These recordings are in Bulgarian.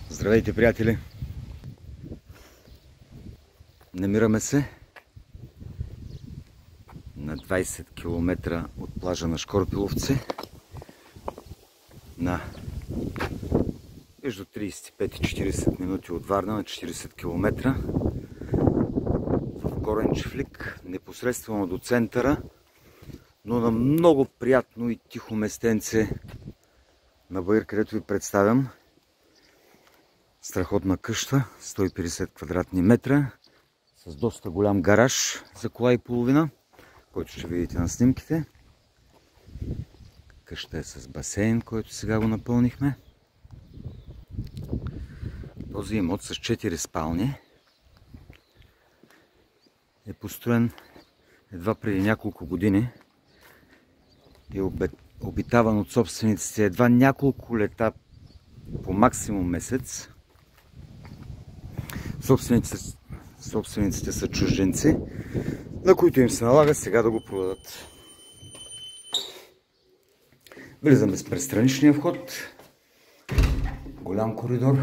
Здравейте, приятели! Намираме се на 20 км от плажа на Шкорпиловци, на между 35 и 40 минути от Варна, на 40 км в Горен Чифлик, непосредствено до центъра, но на много приятно и тихо местенце на Баир, където ви представям страхотна къща, 150 квадратни метра, с доста голям гараж за кола и половина, който ще видите на снимките. Къща е с басейн, който сега го напълнихме. Този имот с 4 спални е построен едва преди няколко години и е обитаван от собствениците едва няколко лета, по максимум месец. Собствениците са чужденци, на които им се налага сега да го продадат. Влизаме с престраничния вход. Голям коридор.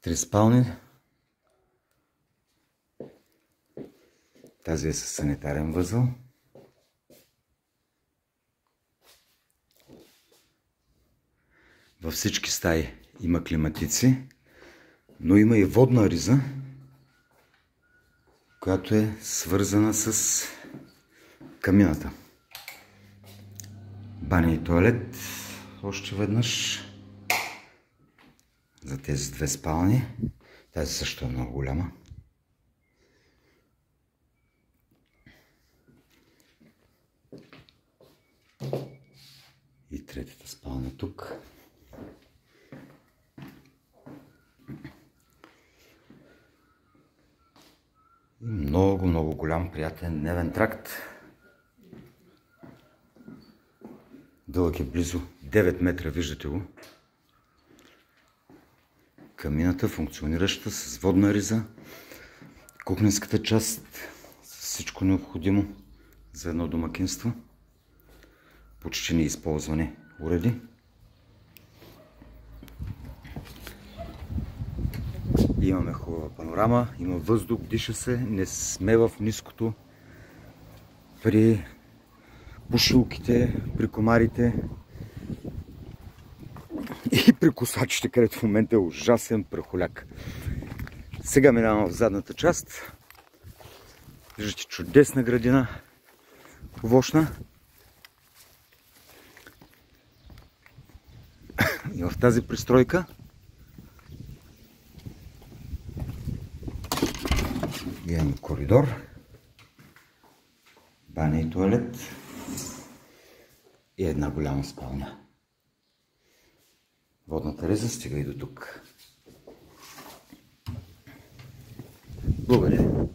3 спални. Тази е със санитарен възел. Във всички стаи има климатици, но има и водна риза, която е свързана с камината. Баня и тоалет още веднъж за тези 2 спални. Тази също е много голяма. И третата спалня тук. Много голям, приятен дневен тракт. Дълъг е близо 9 метра, виждате го. Камината функционираща с водна риза. Кухненската част с всичко необходимо за едно домакинство. Почти неизползвани уреди. Имаме хубава панорама, има въздух, диша се, не сме в ниското при пушилките, при комарите и при косачите, където в момента е ужасен прахоляк. Сега минавам в задната част. Виждате чудесна градина, овощна. И в тази пристройка имаме коридор, баня и тоалет и една голяма спалня. Водната риза стига и до тук. Благодаря.